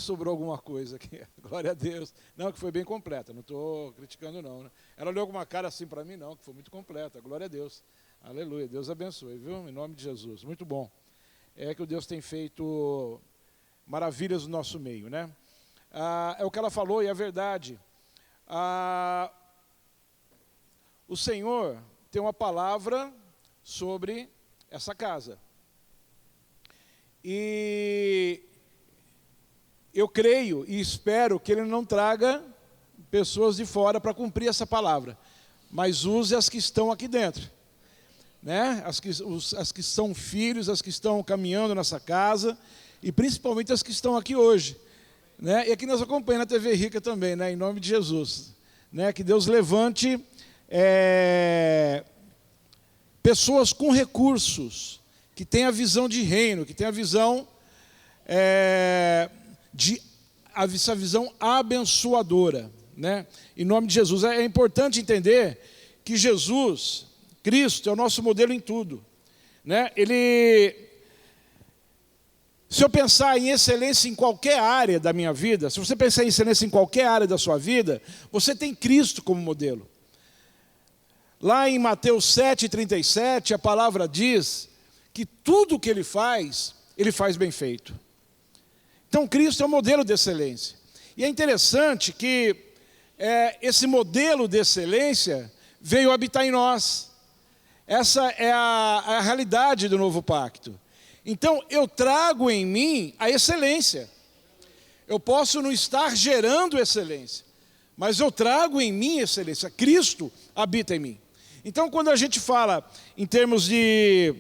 sobrou alguma coisa aqui. Glória a Deus. Não, que foi bem completa, não estou criticando não, né? Ela olhou com uma cara assim para mim, não, que foi muito completa. Glória a Deus. Aleluia. Deus abençoe, viu? Em nome de Jesus. Muito bom. É que o Deus tem feito maravilhas no nosso meio, né? É o que ela falou e é verdade. O Senhor tem uma palavra sobre essa casa. E eu creio e espero que Ele não traga pessoas de fora para cumprir essa palavra, mas use as que estão aqui dentro, né? As que são filhos, as que estão caminhando nessa casa, e principalmente as que estão aqui hoje, né? E aqui nós acompanhamos na TV Rica também, né? Em nome de Jesus, né? Que Deus levante pessoas com recursos, que tenham a visão de reino, que tenham a visão essa visão abençoadora, né? Em nome de Jesus. É importante entender que Jesus, Cristo, é o nosso modelo em tudo, né? Se eu pensar em excelência em qualquer área da minha vida, se você pensar em excelência em qualquer área da sua vida, você tem Cristo como modelo. Lá em Mateus 7,37, a palavra diz que tudo que Ele faz bem feito. Então, Cristo é o modelo de excelência. E é interessante que esse modelo de excelência veio habitar em nós. Essa é a realidade do novo pacto. Então, eu trago em mim a excelência. Eu posso não estar gerando excelência, mas eu trago em mim excelência. Cristo habita em mim. Então, quando a gente fala em termos de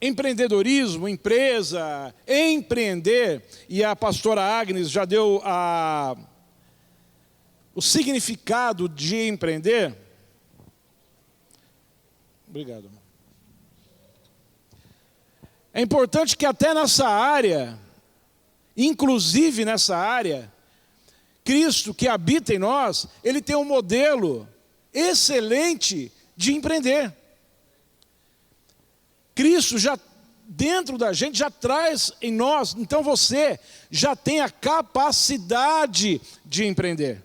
empreendedorismo, empresa, empreender, e a pastora Agnes já deu o significado de empreender. Obrigado. É importante que até nessa área, inclusive nessa área, Cristo que habita em nós, Ele tem um modelo excelente de empreender. Cristo já dentro da gente já traz em nós, então você já tem a capacidade de empreender.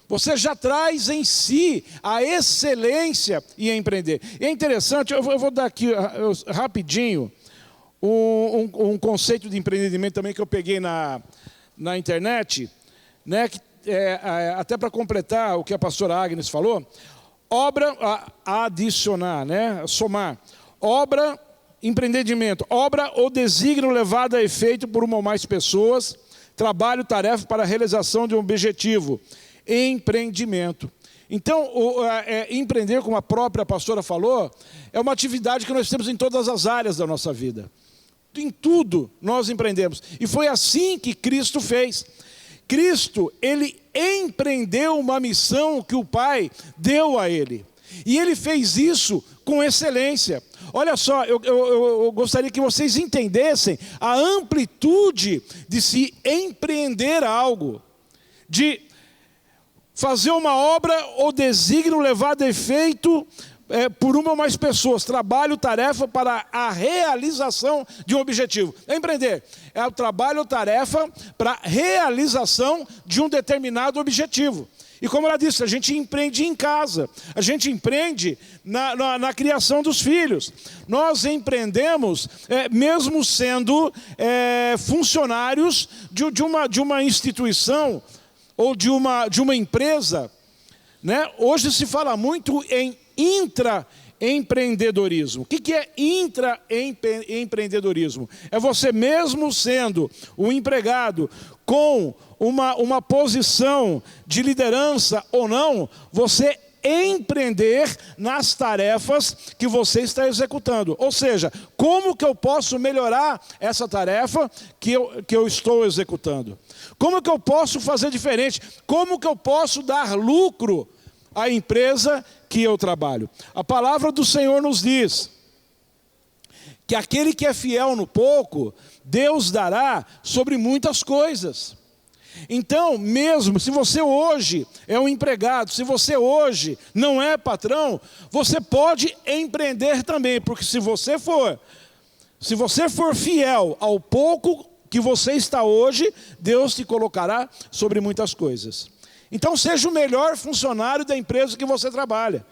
Você já traz em si a excelência em empreender. E é interessante, eu vou dar aqui rapidinho um conceito de empreendimento também que eu peguei na internet, né, até para completar o que a pastora Agnes falou. Obra, adicionar, né, somar. Obra, empreendimento, obra ou desígnio levado a efeito por uma ou mais pessoas, trabalho, tarefa para a realização de um objetivo, empreendimento. Então, empreender, como a própria pastora falou, é uma atividade que nós temos em todas as áreas da nossa vida. Em tudo nós empreendemos. E foi assim que Cristo fez. Cristo, Ele empreendeu uma missão que o Pai deu a Ele. E Ele fez isso com excelência. Olha só, eu gostaria que vocês entendessem a amplitude de se empreender algo, de fazer uma obra ou desígnio levado a efeito por uma ou mais pessoas, trabalho, tarefa para a realização de um objetivo. Empreender é o trabalho ou tarefa para a realização de um determinado objetivo. E como ela disse, a gente empreende em casa, a gente empreende na criação dos filhos. Nós empreendemos, mesmo sendo funcionários de uma instituição ou de uma empresa, né? Hoje se fala muito em intraempreendedorismo. O que é intraempreendedorismo? É você mesmo sendo um empregado com uma posição de liderança ou não, você empreender nas tarefas que você está executando. Ou seja, como que eu posso melhorar essa tarefa que eu estou executando? Como que eu posso fazer diferente? Como que eu posso dar lucro à empresa que eu trabalho? A palavra do Senhor nos diz que aquele que é fiel no pouco, Deus dará sobre muitas coisas. Então, mesmo se você hoje é um empregado, se você hoje não é patrão, você pode empreender também, porque se você for Se você for fiel ao pouco que você está hoje, Deus te colocará sobre muitas coisas. Então seja o melhor funcionário da empresa que você trabalha.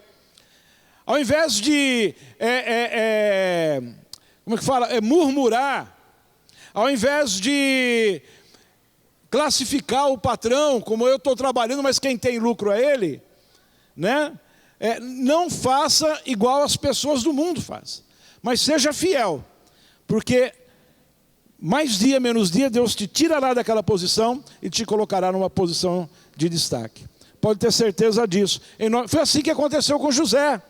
Ao invés de murmurar, ao invés de classificar o patrão como eu estou trabalhando, mas quem tem lucro é ele, né? Não faça igual as pessoas do mundo fazem, mas seja fiel, porque mais dia, menos dia, Deus te tirará daquela posição e te colocará numa posição de destaque. Pode ter certeza disso. Foi assim que aconteceu com José.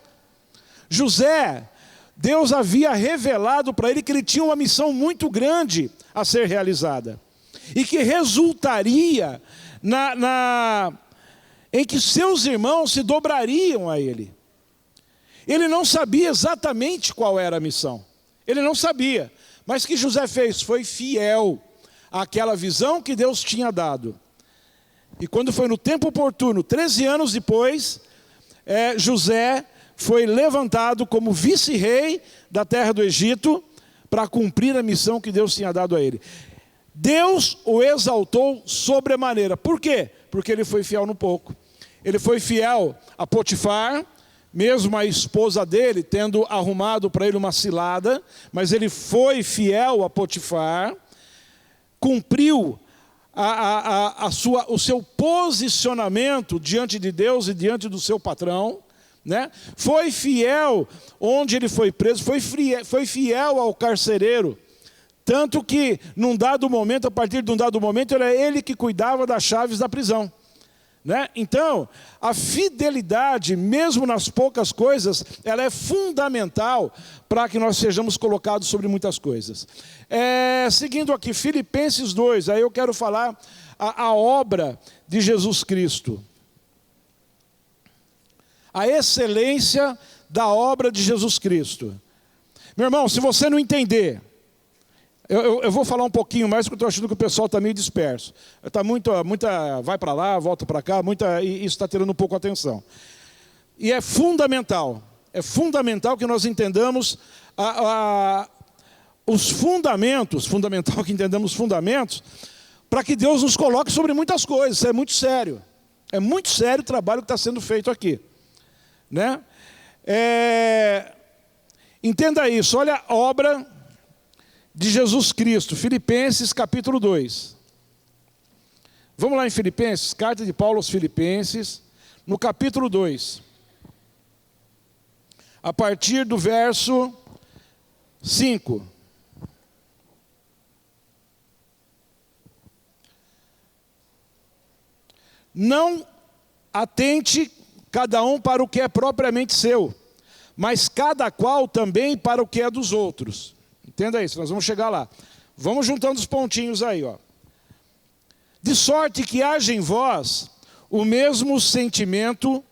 José, Deus havia revelado para ele que ele tinha uma missão muito grande a ser realizada. E que resultaria em que seus irmãos se dobrariam a ele. Ele não sabia exatamente qual era a missão. Ele não sabia. Mas o que José fez? Foi fiel àquela visão que Deus tinha dado. E quando foi no tempo oportuno, 13 anos depois, José foi levantado como vice-rei da terra do Egito para cumprir a missão que Deus tinha dado a ele. Deus o exaltou sobremaneira. Por quê? Porque ele foi fiel no pouco. Ele foi fiel a Potifar, mesmo a esposa dele tendo arrumado para ele uma cilada, mas ele foi fiel a Potifar, cumpriu o seu posicionamento diante de Deus e diante do seu patrão, né? Foi fiel onde ele foi preso, foi fiel ao carcereiro, tanto que num dado momento, a partir de um dado momento, era ele que cuidava das chaves da prisão, né? Então, a fidelidade, mesmo nas poucas coisas, ela é fundamental para que nós sejamos colocados sobre muitas coisas. Seguindo aqui, Filipenses 2, aí eu quero falar a obra de Jesus Cristo. A excelência da obra de Jesus Cristo. Meu irmão, se você não entender, eu vou falar um pouquinho mais, porque eu estou achando que o pessoal está meio disperso. Está muita vai para lá, volta para cá, e isso está tirando um pouco a atenção. E é fundamental que nós entendamos os fundamentos, fundamental que entendamos os fundamentos, para que Deus nos coloque sobre muitas coisas. Isso é muito sério. É muito sério o trabalho que está sendo feito aqui, né? Entenda isso, olha a obra de Jesus Cristo, Filipenses capítulo 2. Vamos lá em Filipenses, carta de Paulo aos Filipenses, no capítulo 2. A partir do verso 5. Não atente cada um para o que é propriamente seu, mas cada qual também para o que é dos outros. Entenda isso, nós vamos chegar lá. Vamos juntando os pontinhos aí, ó. De sorte que haja em vós o mesmo sentimento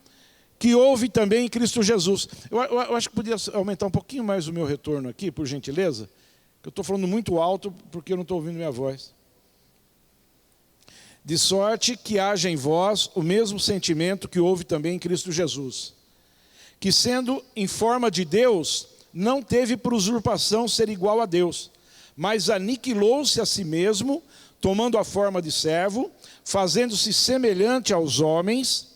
que houve também em Cristo Jesus. Eu acho que podia aumentar um pouquinho mais o meu retorno aqui, por gentileza. Que eu estou falando muito alto porque eu não estou ouvindo minha voz. De sorte que haja em vós o mesmo sentimento que houve também em Cristo Jesus, que sendo em forma de Deus, não teve por usurpação ser igual a Deus, mas aniquilou-se a si mesmo, tomando a forma de servo, fazendo-se semelhante aos homens,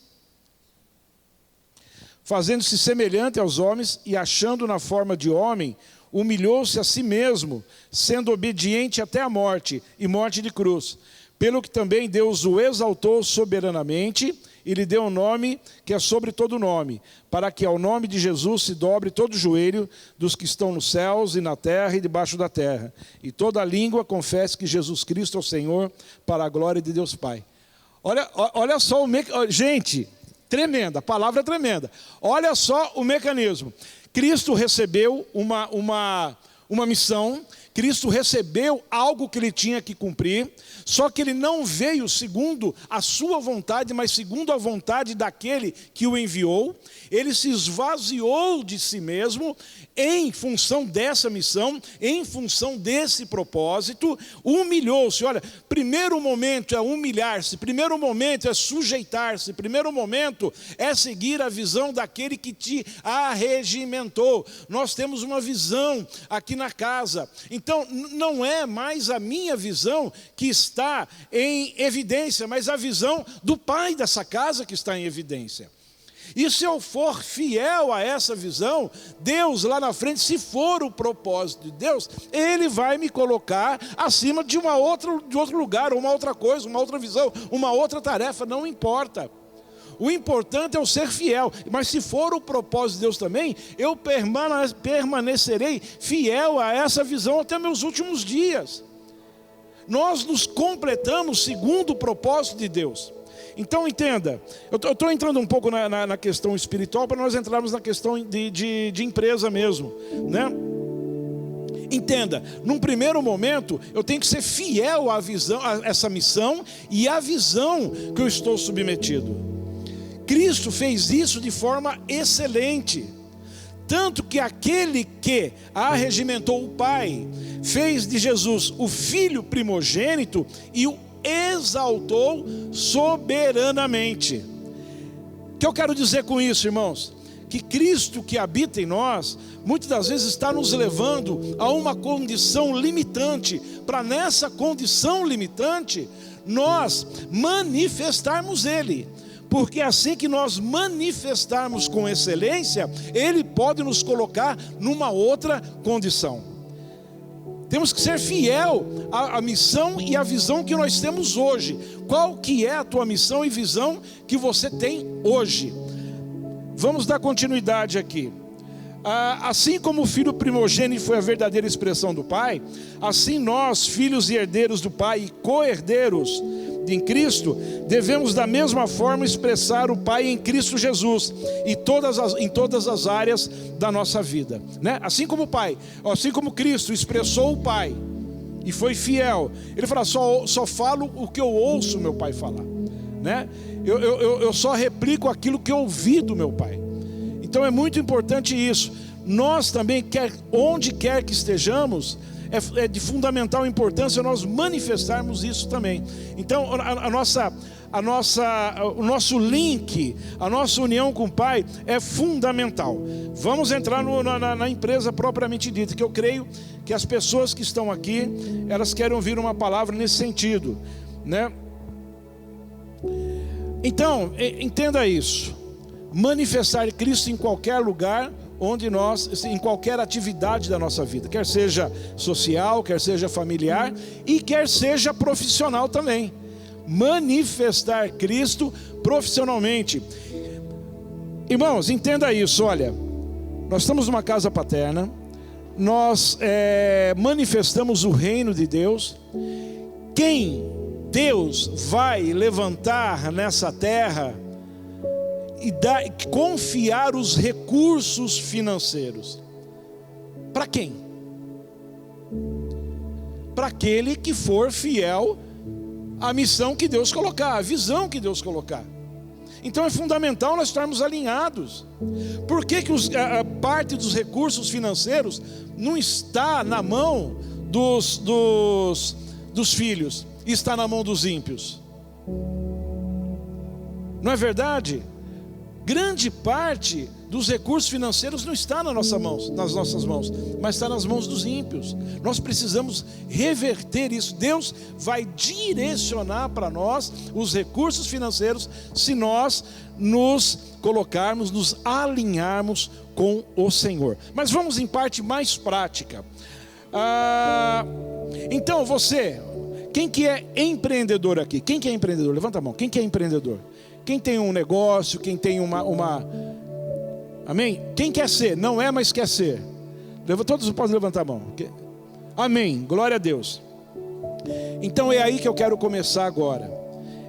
e achando na forma de homem, humilhou-se a si mesmo, sendo obediente até a morte, e morte de cruz. Pelo que também Deus o exaltou soberanamente, e lhe deu um nome que é sobre todo nome, para que ao nome de Jesus se dobre todo o joelho dos que estão nos céus e na terra e debaixo da terra, e toda língua confesse que Jesus Cristo é o Senhor, para a glória de Deus Pai. Olha só gente, tremenda, a palavra é tremenda. Olha só o mecanismo. Cristo recebeu uma missão Cristo recebeu algo que ele tinha que cumprir, só que ele não veio segundo a sua vontade, mas segundo a vontade daquele que o enviou. Ele se esvaziou de si mesmo em função dessa missão, em função desse propósito, humilhou-se. Olha, primeiro momento é humilhar-se, primeiro momento é sujeitar-se, primeiro momento é seguir a visão daquele que te arregimentou. Nós temos uma visão aqui na casa, então não é mais a minha visão que está em evidência, mas a visão do pai dessa casa que está em evidência. E se eu for fiel a essa visão, Deus lá na frente, se for o propósito de Deus, Ele vai me colocar acima de outro lugar, uma outra coisa, uma outra visão, uma outra tarefa, não importa. O importante é eu ser fiel, mas se for o propósito de Deus também, eu permanecerei fiel a essa visão até meus últimos dias. Nós nos completamos segundo o propósito de Deus. Então entenda, eu estou entrando um pouco na questão espiritual para nós entrarmos na questão de empresa mesmo, né? Entenda, num primeiro momento eu tenho que ser fiel à visão, a essa missão e à visão que eu estou submetido. Cristo fez isso de forma excelente, tanto que aquele que arregimentou o Pai fez de Jesus o Filho primogênito e o exaltou soberanamente. O que eu quero dizer com isso, irmãos? Que Cristo que habita em nós, muitas das vezes está nos levando a uma condição limitante, para nessa condição limitante, nós manifestarmos Ele. Porque assim que nós manifestarmos com excelência, Ele pode nos colocar numa outra condição. Temos que ser fiel à missão e à visão que nós temos hoje. Qual que é a tua missão e visão que você tem hoje? Vamos dar continuidade aqui. Assim como o filho primogênito foi a verdadeira expressão do Pai, assim nós, filhos e herdeiros do Pai e co-herdeiros em Cristo, devemos da mesma forma expressar o Pai em Cristo Jesus em todas as áreas da nossa vida, né? Assim como o Pai, assim como Cristo expressou o Pai e foi fiel, Ele fala, só falo o que eu ouço meu Pai falar, né? Eu só replico aquilo que eu ouvi do meu Pai. Então é muito importante isso. Nós também, onde quer que estejamos, é de fundamental importância nós manifestarmos isso também. Então o nosso link, a nossa união com o Pai é fundamental. Vamos entrar na empresa propriamente dita, que eu creio que as pessoas que estão aqui, elas querem ouvir uma palavra nesse sentido, né? Então, entenda isso. Manifestar Cristo em qualquer lugar onde em qualquer atividade da nossa vida, quer seja social, quer seja familiar e quer seja profissional também. Manifestar Cristo profissionalmente. Irmãos, entenda isso, olha, nós estamos numa casa paterna, nós manifestamos o reino de Deus. Quem Deus vai levantar nessa terra e confiar os recursos financeiros. Para quem? Para aquele que for fiel à missão que Deus colocar, à visão que Deus colocar. Então é fundamental nós estarmos alinhados. Por que a parte dos recursos financeiros não está na mão dos filhos, e está na mão dos ímpios? Não é verdade? Grande parte dos recursos financeiros não está nas nossas mãos, mas está nas mãos dos ímpios. Nós precisamos reverter isso. Deus vai direcionar para nós os recursos financeiros se nós nos colocarmos, nos alinharmos com o Senhor. Mas vamos em parte mais prática. Então você, quem que é empreendedor aqui? Quem que é empreendedor? Levanta a mão. Quem que é empreendedor? Quem tem um negócio, quem tem uma... Amém? Quem quer ser? Não é, mas quer ser. Todos podem levantar a mão. Amém, glória a Deus. Então é aí que eu quero começar agora.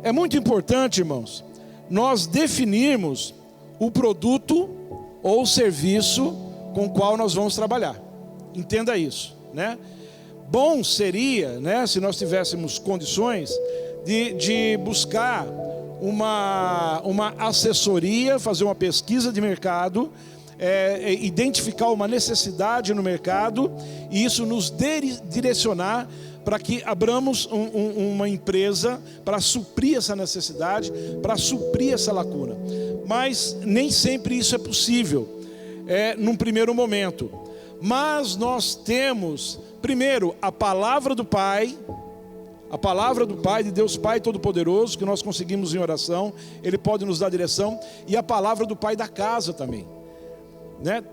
É muito importante, irmãos, nós definirmos o produto ou o serviço com o qual nós vamos trabalhar. Entenda isso, né? bom seria, né, se nós tivéssemos condições de buscar uma assessoria, fazer uma pesquisa de mercado, identificar uma necessidade no mercado, e isso nos direcionar para que abramos uma empresa para suprir essa necessidade, para suprir essa lacuna. Mas nem sempre isso é possível, num primeiro momento. Mas nós temos, primeiro, a palavra do Pai, de Deus Pai Todo-Poderoso, que nós conseguimos em oração, Ele pode nos dar direção, e a palavra do Pai da casa também, né?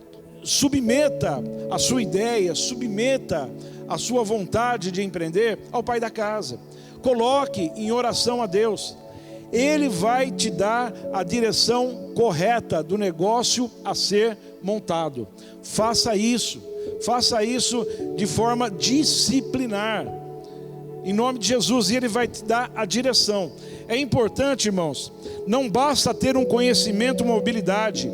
Submeta a sua ideia, submeta a sua vontade de empreender ao Pai da casa. Coloque em oração a Deus. Ele vai te dar a direção correta do negócio a ser montado. Faça isso de forma disciplinar, em nome de Jesus, e Ele vai te dar a direção. É importante, irmãos, não basta ter um conhecimento, uma habilidade.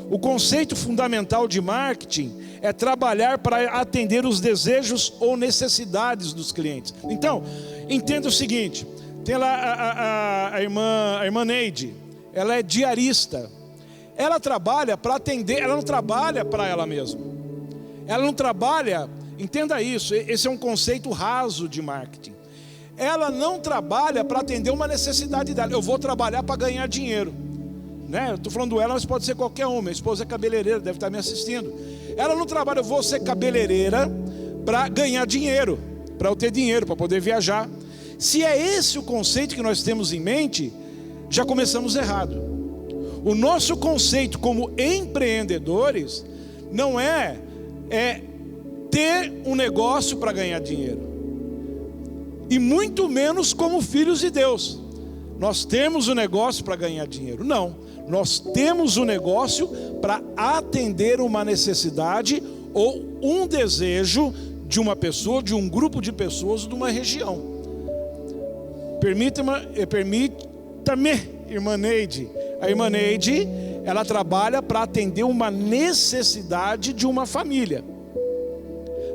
O conceito fundamental de marketing é trabalhar para atender os desejos ou necessidades dos clientes. Então, entenda o seguinte: tem lá a irmã Neide, ela é diarista. Ela trabalha para atender, ela não trabalha para ela mesma. Ela não trabalha, entenda isso, esse é um conceito raso de marketing. Ela não trabalha para atender uma necessidade dela. Eu vou trabalhar para ganhar dinheiro, né? Eu estou falando ela, mas pode ser qualquer uma. Minha esposa é cabeleireira, deve estar me assistindo. Ela não trabalha, eu vou ser cabeleireira para ganhar dinheiro, para eu ter dinheiro, para poder viajar. Se é esse o conceito que nós temos em mente, já começamos errado. O nosso conceito como empreendedores não é ter um negócio para ganhar dinheiro, e muito menos como filhos de Deus. Nós temos um negócio para ganhar dinheiro. Não, nós temos um negócio para atender uma necessidade ou um desejo de uma pessoa, de um grupo de pessoas, de uma região. Permita-me, irmã Neide. A irmã Neide, ela trabalha para atender uma necessidade de uma família.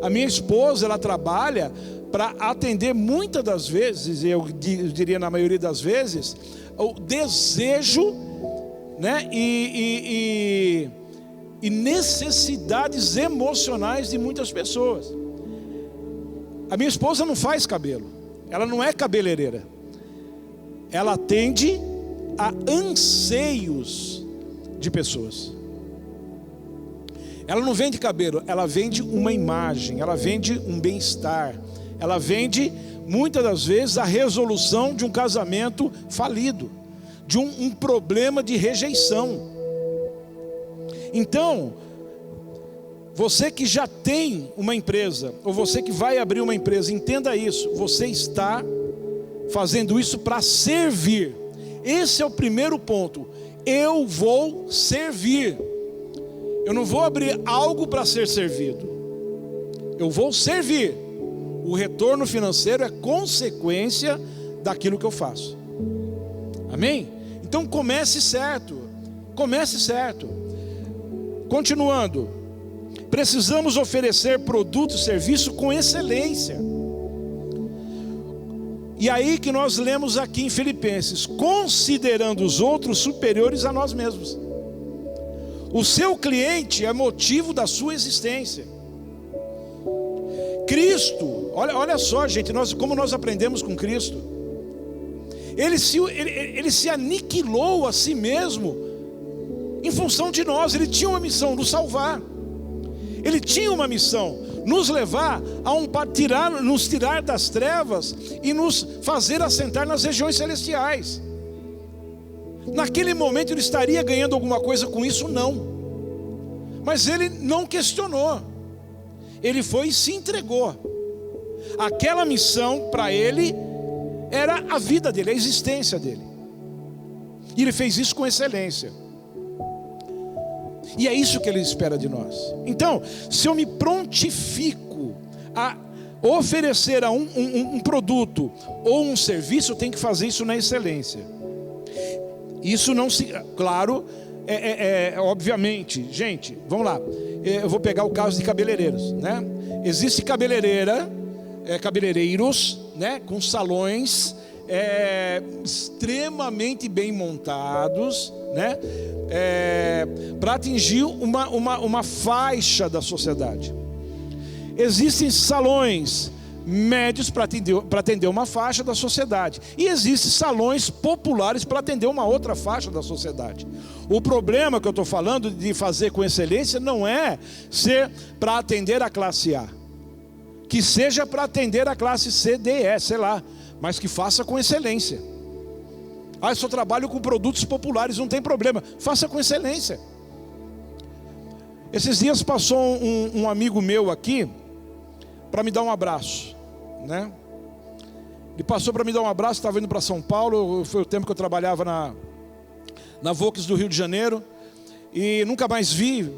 A minha esposa, ela trabalha para atender muitas das vezes, eu diria na maioria das vezes, o desejo, né, e necessidades emocionais de muitas pessoas. A minha esposa não faz cabelo, ela não é cabeleireira, ela atende a anseios de pessoas. Ela não vende cabelo, ela vende uma imagem, ela vende um bem-estar, ela vende muitas das vezes a resolução de um casamento falido, de um problema de rejeição. Então, você que já tem uma empresa, ou você que vai abrir uma empresa, entenda isso: você está fazendo isso para servir. Esse é o primeiro ponto. Eu vou servir. Eu não vou abrir algo para ser servido. Eu vou servir. O retorno financeiro é consequência daquilo que eu faço. Amém? Então comece certo. Comece certo. Continuando. Precisamos oferecer produto e serviço com excelência. E aí que nós lemos aqui em Filipenses: considerando os outros superiores a nós mesmos. O seu cliente é motivo da sua existência. Cristo, olha só, gente, como nós aprendemos com Cristo. Ele se aniquilou a si mesmo em função de nós. Ele tinha uma missão: nos salvar. Ele tinha uma missão: nos levar nos tirar das trevas e nos fazer assentar nas regiões celestiais. Naquele momento ele estaria ganhando alguma coisa com isso? Não. Mas ele não questionou. Ele foi e se entregou. Aquela missão para ele era a vida dele, a existência dele. E ele fez isso com excelência. E é isso que ele espera de nós. Então, se eu me prontifico a oferecer um produto ou um serviço, eu tenho que fazer isso na excelência. Isso não se... Claro, obviamente, gente, vamos lá. Eu vou pegar o caso de cabeleireiros, né? Existe cabeleireira, cabeleireiros, né, com salões extremamente bem montados, né, para atingir uma faixa da sociedade. Existem salões médios para atender uma faixa da sociedade, e existem salões populares para atender uma outra faixa da sociedade. O problema que eu estou falando de fazer com excelência não é ser para atender a classe A, que seja para atender a classe C, D, E, sei lá, mas que faça com excelência. Eu só trabalho com produtos populares, não tem problema, faça com excelência. Esses dias passou um amigo meu aqui para me dar um abraço, né? Ele passou para me dar um abraço, estava indo para São Paulo, foi o tempo que eu trabalhava na Volks do Rio de Janeiro, e nunca mais vi,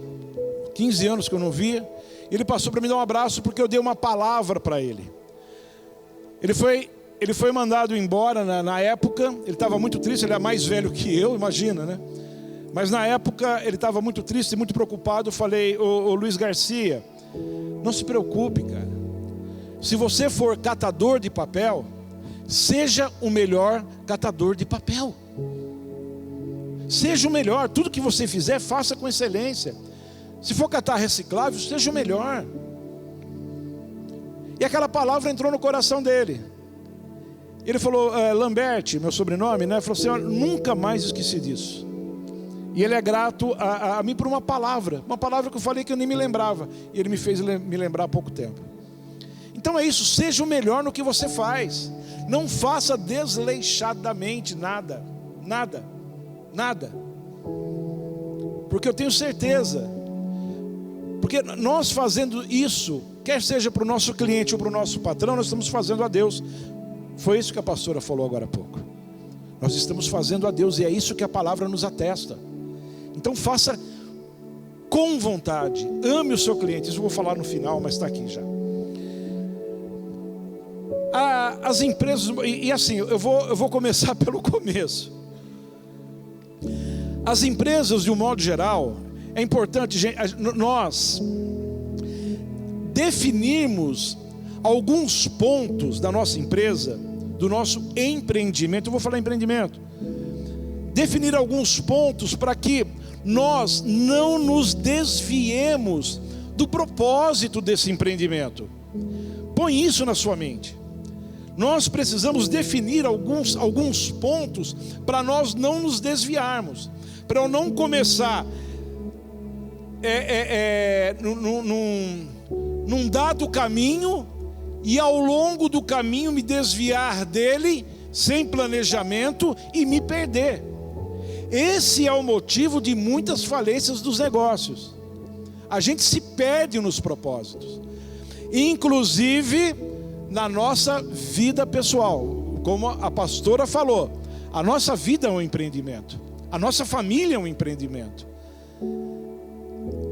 15 anos que eu não via. Ele passou para me dar um abraço porque eu dei uma palavra para ele. Ele foi mandado embora na época, ele estava muito triste, ele é mais velho que eu, imagina, né? Mas na época ele estava muito triste, muito preocupado. Eu falei: ô Luiz Garcia, não se preocupe, cara. Se você for catador de papel, seja o melhor catador de papel. Seja o melhor, tudo que você fizer, faça com excelência. Se for catar reciclável, seja o melhor. E aquela palavra entrou no coração dele. Ele falou, Lambert, meu sobrenome, né? Ele falou assim: eu nunca mais esqueci disso. E ele é grato a mim por uma palavra que eu falei que eu nem me lembrava. E ele me fez me lembrar há pouco tempo. Então é isso, seja o melhor no que você faz. Não faça desleixadamente nada. Porque eu tenho certeza, porque nós fazendo isso, quer seja para o nosso cliente ou para o nosso patrão, nós estamos fazendo a Deus. Foi isso que a pastora falou agora há pouco. Nós estamos fazendo a Deus, e é isso que a palavra nos atesta. Então faça com vontade, ame o seu cliente. Isso eu vou falar no final, mas está aqui já. As empresas, e assim, eu vou começar pelo começo. As empresas, de um modo geral, é importante nós definirmos alguns pontos da nossa empresa, do nosso empreendimento. Eu vou falar empreendimento. Definir alguns pontos para que nós não nos desviemos do propósito desse empreendimento. Põe isso na sua mente. Nós precisamos definir alguns pontos para nós não nos desviarmos, para eu não começar num dado caminho e ao longo do caminho me desviar dele sem planejamento e me perder. Esse é o motivo de muitas falências dos negócios. A gente se perde nos propósitos, inclusive na nossa vida pessoal. Como a pastora falou, a nossa vida é um empreendimento, a nossa família é um empreendimento,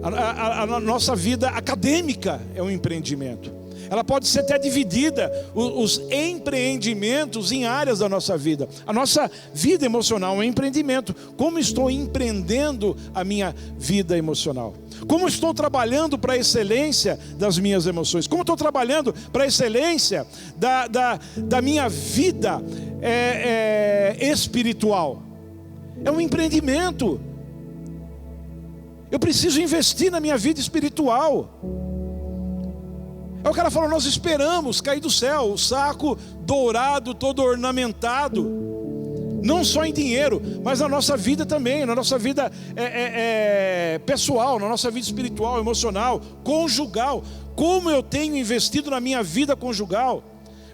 a nossa vida acadêmica é um empreendimento. Ela pode ser até dividida, os empreendimentos, em áreas da nossa vida. A nossa vida emocional é um empreendimento. Como estou empreendendo a minha vida emocional? Como estou trabalhando para a excelência das minhas emoções? Como estou trabalhando para a excelência da minha vida espiritual? É um empreendimento. Eu preciso investir na minha vida espiritual. O cara falou: nós esperamos cair do céu o saco dourado, todo ornamentado, não só em dinheiro, mas na nossa vida também, na nossa vida pessoal, na nossa vida espiritual, emocional, conjugal. Como eu tenho investido na minha vida conjugal?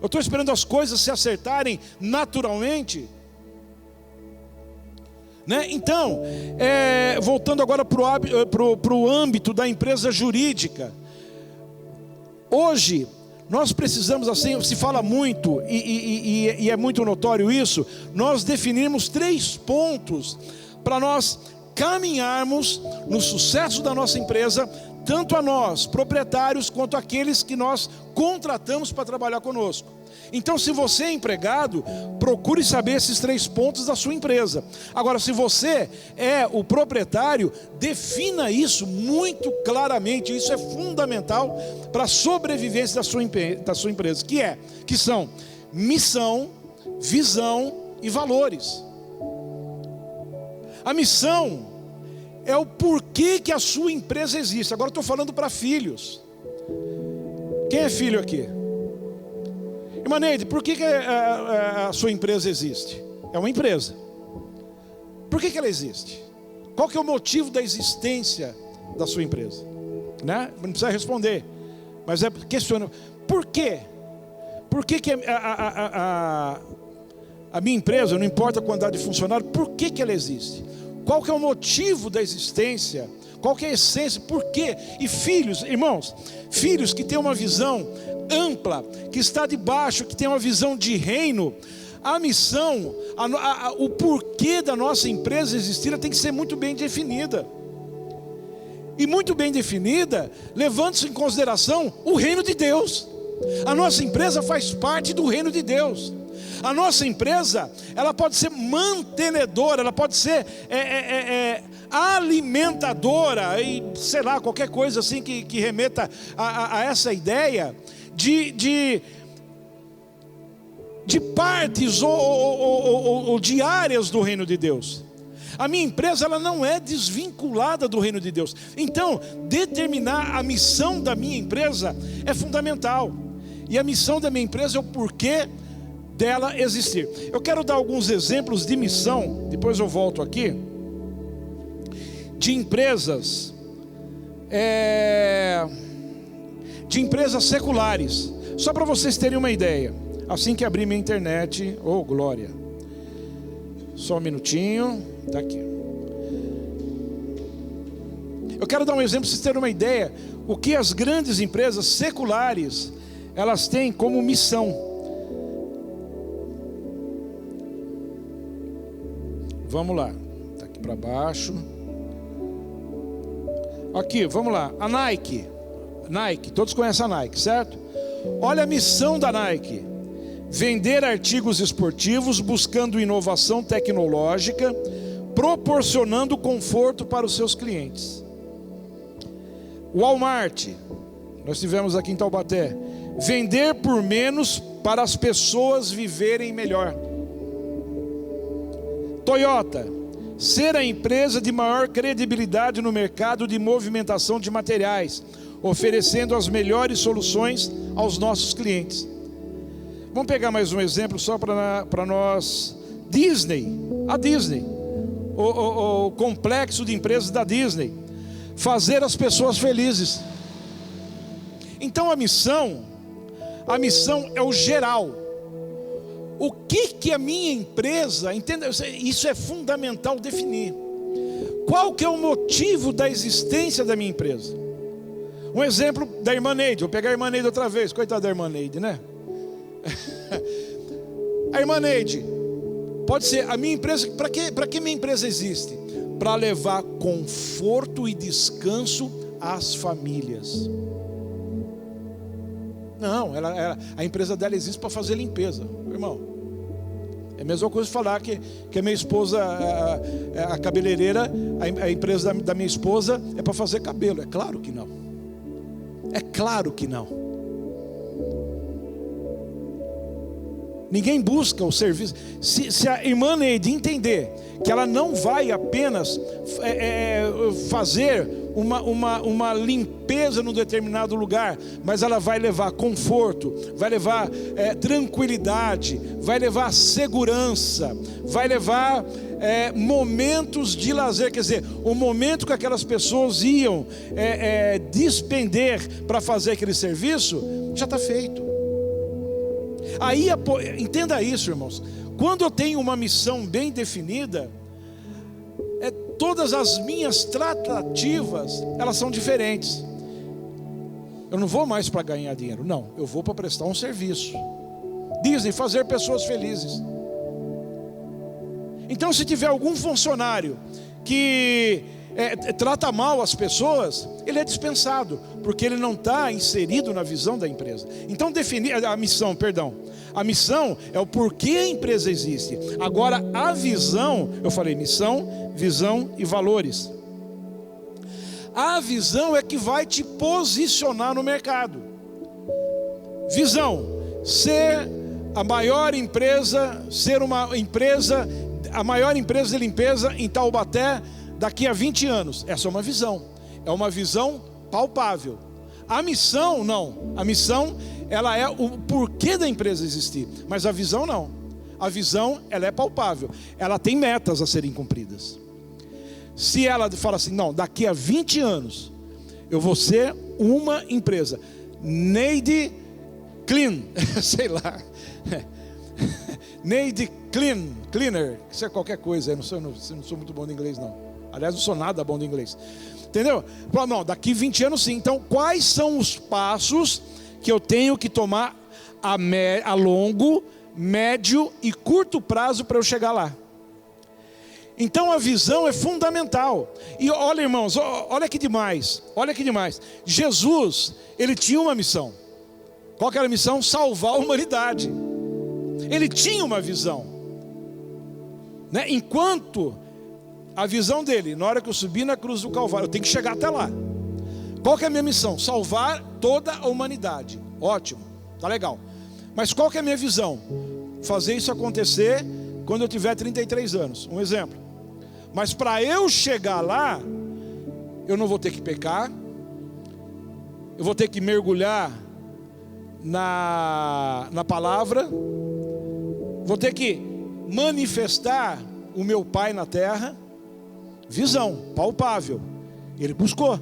Eu estou esperando as coisas se acertarem naturalmente, né? Então, voltando agora para o âmbito da empresa jurídica. Hoje, nós precisamos, assim, se fala muito, e é muito notório isso, nós definirmos 3 pontos para nós caminharmos no sucesso da nossa empresa, tanto a nós, proprietários, quanto aqueles que nós contratamos para trabalhar conosco. Então, se você é empregado, procure saber esses 3 pontos da sua empresa. Agora, se você é o proprietário, defina isso muito claramente. Isso é fundamental para a sobrevivência da sua empresa, que são missão, visão e valores. A missão é o porquê que a sua empresa existe. Agora estou falando para filhos. Quem é filho aqui? Irmã Neide, por que a sua empresa existe? É uma empresa. Por que ela existe? Qual que é o motivo da existência da sua empresa? Né? Não precisa responder, mas é questionando. Por quê? Por que a minha empresa, não importa a quantidade de funcionários, por que ela existe? Qual que é o motivo da existência? Qual que é a essência? Por quê? E filhos, irmãos, filhos que têm uma visão ampla, que está debaixo, que tem uma visão de reino, a missão, o porquê da nossa empresa existir tem que ser muito bem definida. E muito bem definida, levando-se em consideração o reino de Deus. A nossa empresa faz parte do reino de Deus. A nossa empresa, ela pode ser mantenedora, ela pode ser alimentadora, e sei lá, qualquer coisa assim que remeta a essa ideia de partes ou de áreas do reino de Deus. A minha empresa, ela não é desvinculada do reino de Deus. Então, determinar a missão da minha empresa é fundamental. E a missão da minha empresa é o porquê dela existir. Eu quero dar alguns exemplos de missão, depois eu volto aqui, de empresas seculares, só para vocês terem uma ideia. Assim que abrir minha internet, oh glória, só um minutinho, está aqui. Eu quero dar um exemplo para vocês terem uma ideia, o que as grandes empresas seculares, elas têm como missão. Vamos lá, está aqui para baixo. Aqui, vamos lá, a Nike, todos conhecem a Nike, certo? Olha a missão da Nike: vender artigos esportivos, buscando inovação tecnológica, proporcionando conforto para os seus clientes. Walmart, nós tivemos aqui em Taubaté: vender por menos para as pessoas viverem melhor. Toyota: ser a empresa de maior credibilidade no mercado de movimentação de materiais, oferecendo as melhores soluções aos nossos clientes. Vamos pegar mais um exemplo só para nós. Disney, a Disney, o complexo de empresas da Disney: fazer as pessoas felizes. Então a missão é o geral. O que a minha empresa, entenda, isso é fundamental definir. Qual que é o motivo da existência da minha empresa? Um exemplo da irmã Neide, vou pegar a irmã Neide outra vez, coitada da irmã Neide, né? A irmã Neide, pode ser a minha empresa, para que minha empresa existe? Para levar conforto e descanso às famílias. Não, a empresa dela existe para fazer limpeza, irmão. É a mesma coisa falar que a minha esposa, a cabeleireira, a empresa da minha esposa é para fazer cabelo. É claro que não. É claro que não. Ninguém busca o serviço. Se a irmã Neide entender que ela não vai apenas fazer uma limpeza num determinado lugar, mas ela vai levar conforto, vai levar tranquilidade, vai levar segurança, vai levar momentos de lazer. Quer dizer, o momento que aquelas pessoas iam despender para fazer aquele serviço, já está feito. Aí, entenda isso, irmãos. Quando eu tenho uma missão bem definida, todas as minhas tratativas, elas são diferentes. Eu não vou mais para ganhar dinheiro, não. Eu vou para prestar um serviço. Dizem fazer pessoas felizes. Então, se tiver algum funcionário que trata mal as pessoas, ele é dispensado, porque ele não está inserido na visão da empresa. Então definir a missão, a missão é o porquê a empresa existe. Agora a visão, eu falei missão, visão e valores. A visão é que vai te posicionar no mercado. Visão: ser a maior empresa, a maior empresa de limpeza em Taubaté daqui a 20 anos. Essa é uma visão. É uma visão palpável. A missão não. A missão, ela é o porquê da empresa existir. Mas a visão não. A visão, ela é palpável. Ela tem metas a serem cumpridas. Se ela fala assim, não, daqui a 20 anos eu vou ser uma empresa. Neide Clean, sei lá. Neide Cleaner, isso é qualquer coisa. Eu não sou muito bom de inglês, não. Aliás, não sou nada bom de inglês. Entendeu? Não, daqui 20 anos sim. Então, quais são os passos que eu tenho que tomar a longo, médio e curto prazo para eu chegar lá? Então a visão é fundamental. E olha, irmãos, olha que demais. Olha que demais. Jesus, ele tinha uma missão. Qual que era a missão? Salvar a humanidade. Ele tinha uma visão, né? Enquanto a visão dele, na hora que eu subir na cruz do Calvário, eu tenho que chegar até lá. Qual que é a minha missão? Salvar toda a humanidade. Ótimo, tá legal. Mas qual que é a minha visão? Fazer isso acontecer quando eu tiver 33 anos. Um exemplo. Mas para eu chegar lá, eu não vou ter que pecar, eu vou ter que mergulhar na palavra, vou ter que manifestar o meu Pai na terra. Visão, palpável. Ele buscou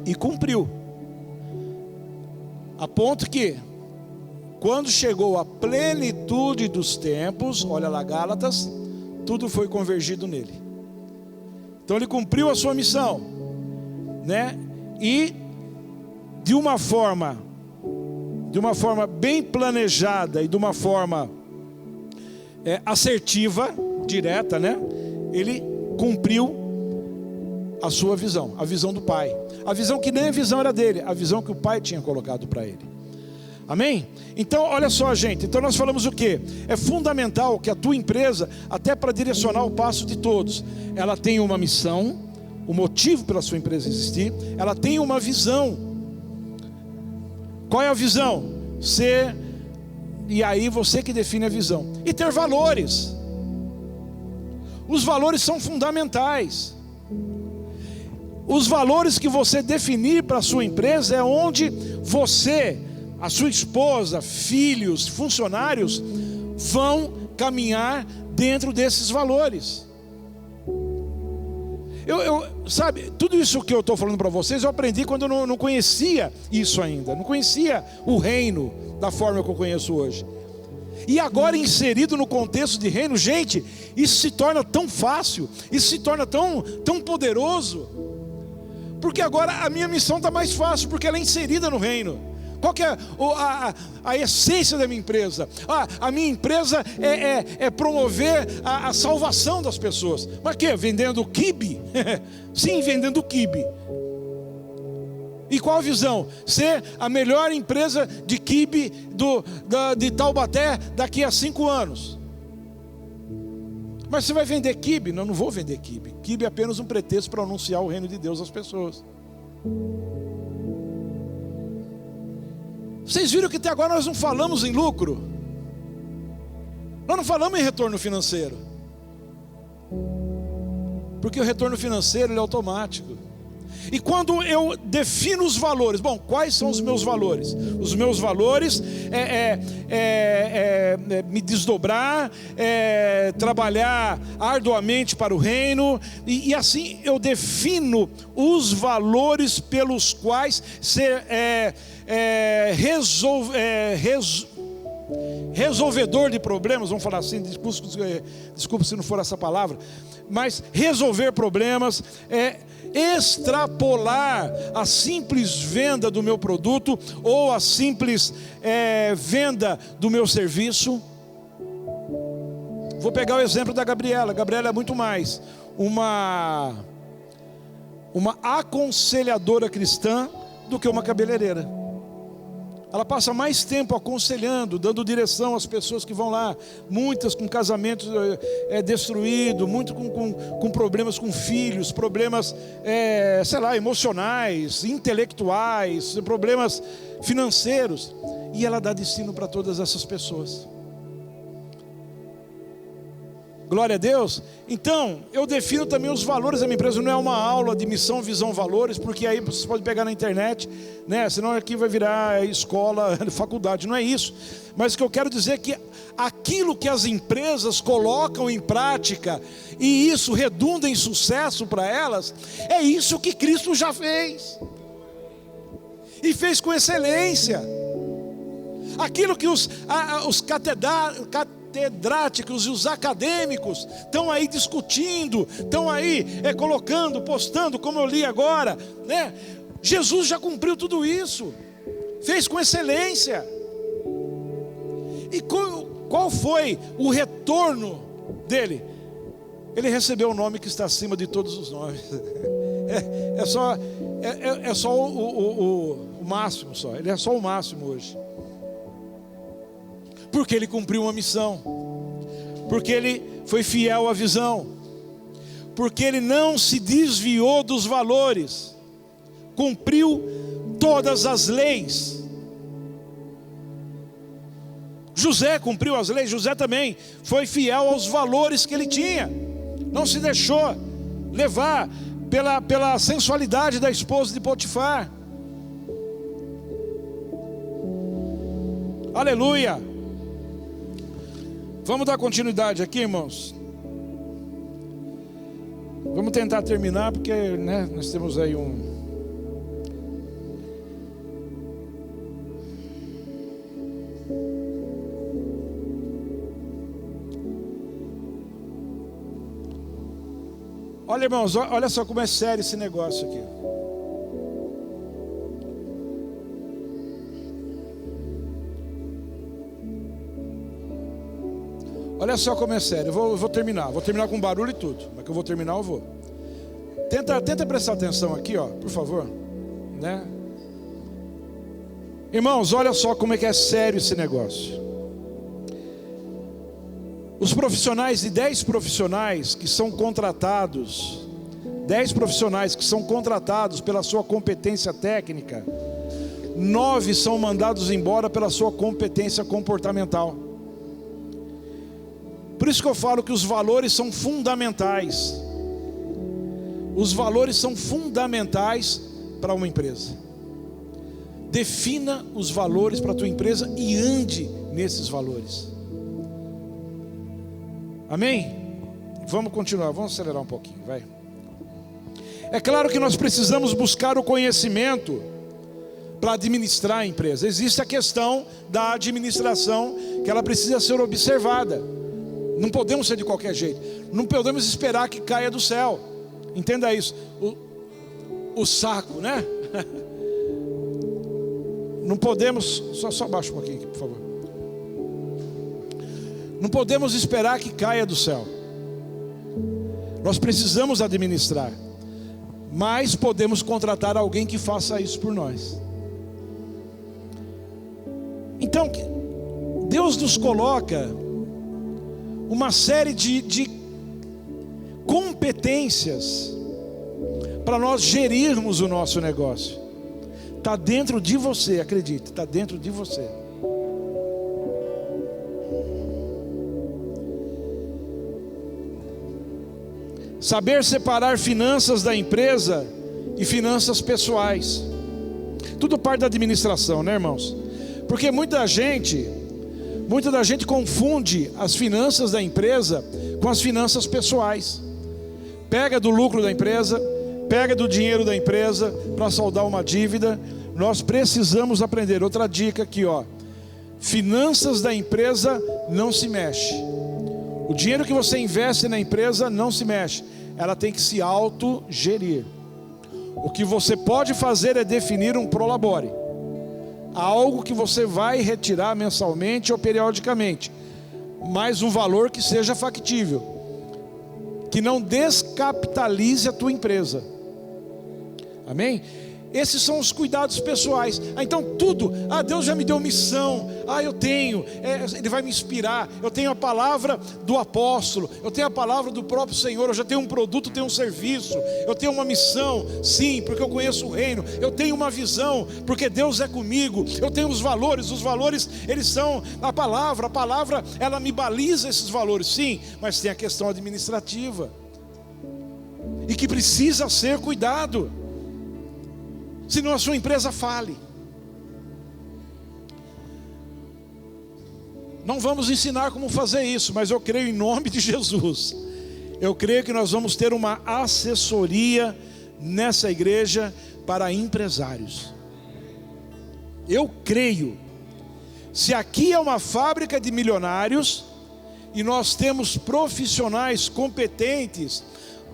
e cumpriu. A ponto que, quando chegou a plenitude dos tempos, olha lá Gálatas, tudo foi convergido nele. Então ele cumpriu a sua missão, né? E de uma forma bem planejada e de uma forma assertiva, direta, né? Ele cumpriu a sua visão, a visão do Pai. A visão que nem a visão era dele, a visão que o Pai tinha colocado para ele. Amém? Então, olha só, gente. Então nós falamos o quê? É fundamental que a tua empresa, até para direcionar o passo de todos, ela tenha uma missão, o motivo pela sua empresa existir, ela tem uma visão. Qual é a visão? E aí você que define a visão. E ter valores. Os valores são fundamentais. Os valores que você definir para a sua empresa é onde você, a sua esposa, filhos, funcionários vão caminhar dentro desses valores. Sabe, tudo isso que eu estou falando para vocês, eu aprendi quando eu não conhecia isso ainda. Não conhecia o reino da forma que eu conheço hoje. E agora inserido no contexto de reino, gente, isso se torna tão fácil, isso se torna tão poderoso. Porque agora a minha missão está mais fácil, porque ela é inserida no reino. Qual que é a essência da minha empresa? A minha empresa é promover a salvação das pessoas. Mas que? Vendendo quibe? Sim, vendendo quibe. E qual a visão? Ser a melhor empresa de quibe de Taubaté daqui a 5 anos. Mas você vai vender quibe? Não vou vender quibe. Quibe é apenas um pretexto para anunciar o reino de Deus às pessoas. Vocês viram que até agora nós não falamos em lucro. Nós não falamos em retorno financeiro. Porque o retorno financeiro ele é automático. E quando eu defino os valores, bom, quais são os meus valores? Os meus valores me desdobrar, trabalhar arduamente para o reino, e assim eu defino os valores pelos quais resolvedor de problemas, vamos falar assim, desculpa se não for essa palavra, mas resolver problemas, extrapolar a simples venda do meu produto ou a simples venda do meu serviço. Vou pegar o exemplo da Gabriela. A Gabriela é muito mais uma aconselhadora cristã do que uma cabeleireira. Ela passa mais tempo aconselhando, dando direção às pessoas que vão lá, muitas com casamentos destruídos, muito com problemas com filhos, problemas, emocionais, intelectuais, problemas financeiros, e ela dá destino para todas essas pessoas. Glória a Deus. Então, eu defino também os valores da minha empresa. Não é uma aula de missão, visão, valores, porque aí vocês podem pegar na internet, né? Senão aqui vai virar escola, faculdade. Não é isso. Mas o que eu quero dizer é que aquilo que as empresas colocam em prática, e isso redunda em sucesso para elas, é isso que Cristo já fez. E fez com excelência. Aquilo que os catedráticos e os acadêmicos estão aí discutindo, estão aí colocando, postando, como eu li agora, né? Jesus já cumpriu tudo isso, fez com excelência. E qual foi o retorno dele? Ele recebeu o nome que está acima de todos os nomes. É só o máximo só. Ele é só o máximo hoje. Porque ele cumpriu uma missão, porque ele foi fiel à visão, porque ele não se desviou dos valores, cumpriu todas as leis. José cumpriu as leis. José também foi fiel aos valores que ele tinha, não se deixou levar pela sensualidade da esposa de Potifar. Aleluia. Vamos dar continuidade aqui, irmãos. Vamos tentar terminar, porque, né, nós temos aí Olha, irmãos, olha só como é sério esse negócio aqui. Olha só como é sério. Eu vou terminar com barulho e tudo, mas que eu vou terminar, eu vou. Tenta prestar atenção aqui, ó, por favor, né? Irmãos, olha só como é que é sério esse negócio. Os profissionais, de 10 profissionais que são contratados, 10 profissionais que são contratados pela sua competência técnica, 9 são mandados embora pela sua competência comportamental. Por isso que eu falo que os valores são fundamentais. Os valores são fundamentais para uma empresa. Defina os valores para a tua empresa e ande nesses valores. Amém? Vamos continuar, vamos acelerar um pouquinho, vai. É claro que nós precisamos buscar o conhecimento para administrar a empresa. Existe a questão da administração, que ela precisa ser observada. Não podemos ser de qualquer jeito. Não podemos esperar que caia do céu. Entenda isso. O saco, né? Não podemos. Só abaixa um pouquinho aqui, por favor. Não podemos esperar que caia do céu. Nós precisamos administrar. Mas podemos contratar alguém que faça isso por nós. Então, Deus nos coloca uma série de competências para nós gerirmos o nosso negócio. Está dentro de você, acredite, está dentro de você. Saber separar finanças da empresa e finanças pessoais. Tudo parte da administração, né, irmãos? Porque muita da gente confunde as finanças da empresa com as finanças pessoais. Pega do lucro da empresa, pega do dinheiro da empresa para saldar uma dívida. Nós precisamos aprender. Outra dica aqui, ó. Finanças da empresa não se mexe. O dinheiro que você investe na empresa não se mexe. Ela tem que se autogerir. O que você pode fazer é definir um prolabore. Algo que você vai retirar mensalmente ou periodicamente, mas um valor que seja factível, que não descapitalize a tua empresa. Amém? Esses são os cuidados pessoais. Então tudo, Deus já me deu missão, eu tenho, Ele vai me inspirar, eu tenho a palavra do apóstolo, eu tenho a palavra do próprio Senhor, eu já tenho um produto, tenho um serviço, eu tenho uma missão, sim, porque eu conheço o reino, eu tenho uma visão, porque Deus é comigo, eu tenho os valores eles são a palavra ela me baliza esses valores, sim, mas tem a questão administrativa, e que precisa ser cuidado, senão a sua empresa fale. Não vamos ensinar como fazer isso, mas eu creio em nome de Jesus. Eu creio que nós vamos ter uma assessoria nessa igreja para empresários. Eu creio. Se aqui é uma fábrica de milionários e nós temos profissionais competentes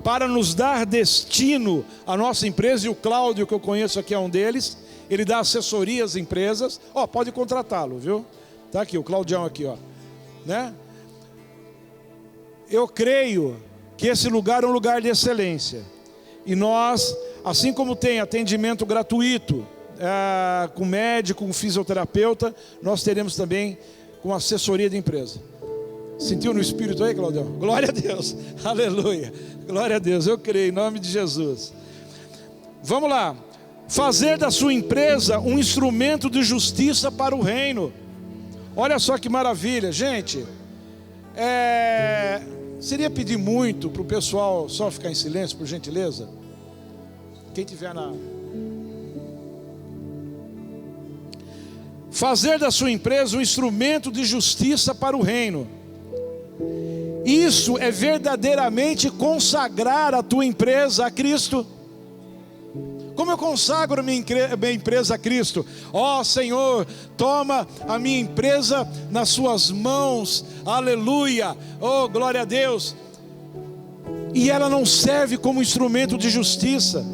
para nos dar destino à nossa empresa, e o Cláudio, que eu conheço aqui, é um deles, ele dá assessoria às empresas, pode contratá-lo, viu? Está aqui, o Claudião aqui, né? Eu creio que esse lugar é um lugar de excelência, e nós, assim como tem atendimento gratuito, com médico, com fisioterapeuta, nós teremos também com assessoria de empresa. Sentiu no Espírito aí, Claudião? Glória a Deus, aleluia, glória a Deus, eu creio, em nome de Jesus. Vamos lá, fazer da sua empresa um instrumento de justiça para o reino. Olha só que maravilha, gente. Seria pedir muito para o pessoal só ficar em silêncio, por gentileza? Quem tiver fazer da sua empresa um instrumento de justiça para o reino. Isso é verdadeiramente consagrar a tua empresa a Cristo. Como eu consagro a minha empresa a Cristo? Senhor, toma a minha empresa nas suas mãos, aleluia, glória a Deus. E ela não serve como instrumento de justiça,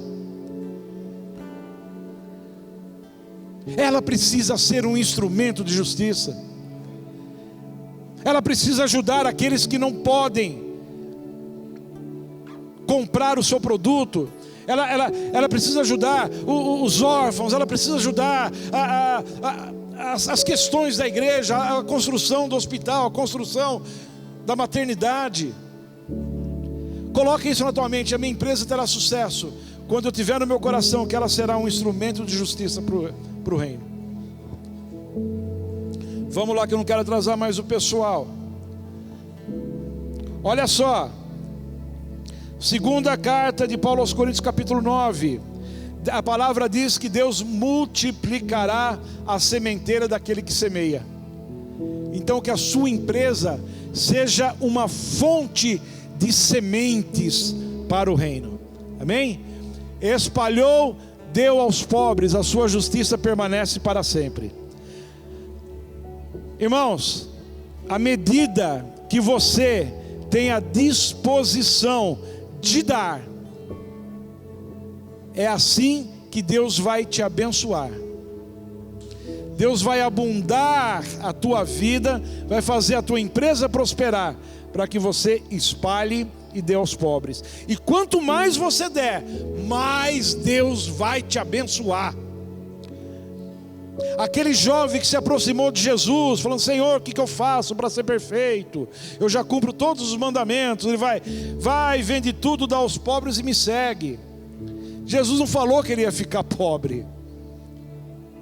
ela precisa ser um instrumento de justiça. Ela precisa ajudar aqueles que não podem comprar o seu produto. Ela precisa ajudar os órfãos. Ela precisa ajudar as questões da igreja, a construção do hospital, a construção da maternidade. Coloque isso na tua mente. A minha empresa terá sucesso quando eu tiver no meu coração que ela será um instrumento de justiça para o reino. Vamos lá, que eu não quero atrasar mais o pessoal. Olha só, segunda carta de Paulo aos Coríntios, capítulo 9. A palavra diz que Deus multiplicará a sementeira daquele que semeia. Então que a sua empresa seja uma fonte de sementes para o reino. Amém? Espalhou, deu aos pobres, a sua justiça permanece para sempre. Irmãos, à medida que você tem a disposição de dar, é assim que Deus vai te abençoar. Deus vai abundar a tua vida, vai fazer a tua empresa prosperar, para que você espalhe e dê aos pobres. E quanto mais você der, mais Deus vai te abençoar. Aquele jovem que se aproximou de Jesus, falando: Senhor, o que eu faço para ser perfeito? Eu já cumpro todos os mandamentos. Ele vai, vende tudo, dá aos pobres e me segue. Jesus não falou que ele ia ficar pobre.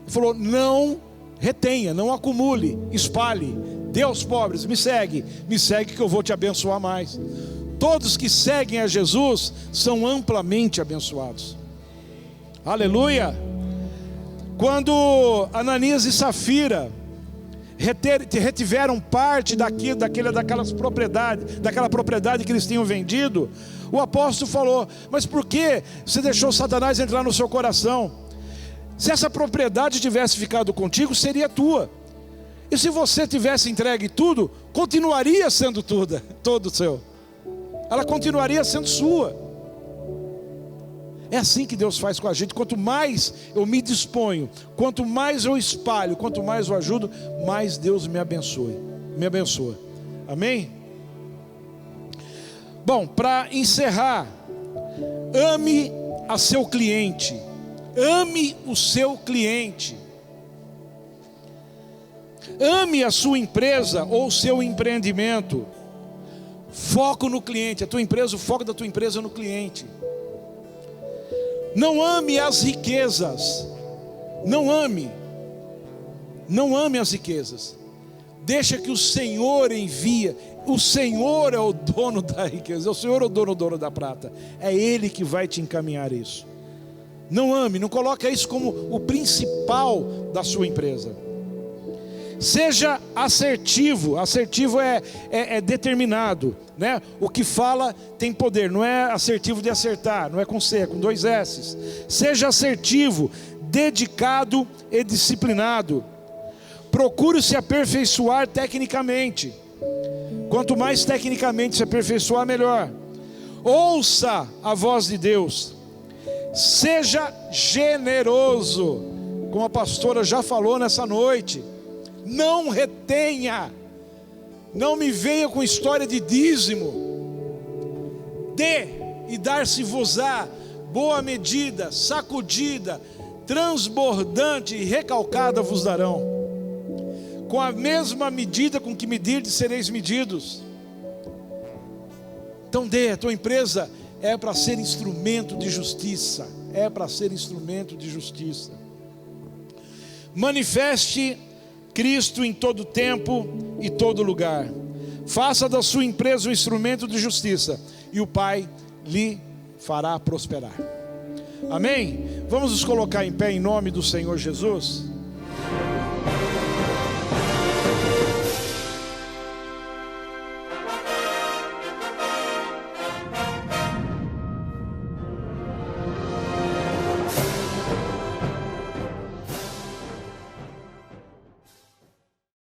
Ele falou: não retenha, não acumule, espalhe, dê aos pobres, me segue que eu vou te abençoar mais. Todos que seguem a Jesus são amplamente abençoados. Aleluia. Quando Ananias e Safira retiveram parte daquela propriedade que eles tinham vendido, o apóstolo falou: mas por que você deixou Satanás entrar no seu coração? Se essa propriedade tivesse ficado contigo, seria tua. E se você tivesse entregue tudo, continuaria sendo todo seu. Ela continuaria sendo sua. É assim que Deus faz com a gente. Quanto mais eu me disponho, quanto mais eu espalho, quanto mais eu ajudo, mais Deus me abençoa. Amém? Bom, para encerrar, ame a seu cliente. Ame o seu cliente. Ame a sua empresa ou o seu empreendimento. Foco no cliente. A tua empresa, o foco da tua empresa é no cliente. Não ame as riquezas. Não ame as riquezas. Deixa que o Senhor envia. O Senhor é o dono da riqueza. O Senhor é o dono da prata. É Ele que vai te encaminhar isso. Não ame, não coloque isso como o principal da sua empresa. Seja assertivo. Assertivo é determinado, né? O que fala tem poder. Não é assertivo de acertar, não é com C, é com 2 S's. Seja assertivo, dedicado e disciplinado. Procure se aperfeiçoar tecnicamente. Quanto mais tecnicamente se aperfeiçoar, melhor. Ouça a voz de Deus. Seja generoso, como a pastora já falou nessa noite. Não retenha. Não me venha com história de dízimo. Dê e dar-se-vos-á boa medida, sacudida, transbordante e recalcada vos darão. Com a mesma medida com que medirdes, sereis medidos. Então dê. A tua empresa é para ser instrumento de justiça. É para ser instrumento de justiça. Manifeste Cristo em todo tempo e todo lugar. Faça da sua empresa um instrumento de justiça, e o Pai lhe fará prosperar. Amém? Vamos nos colocar em pé em nome do Senhor Jesus.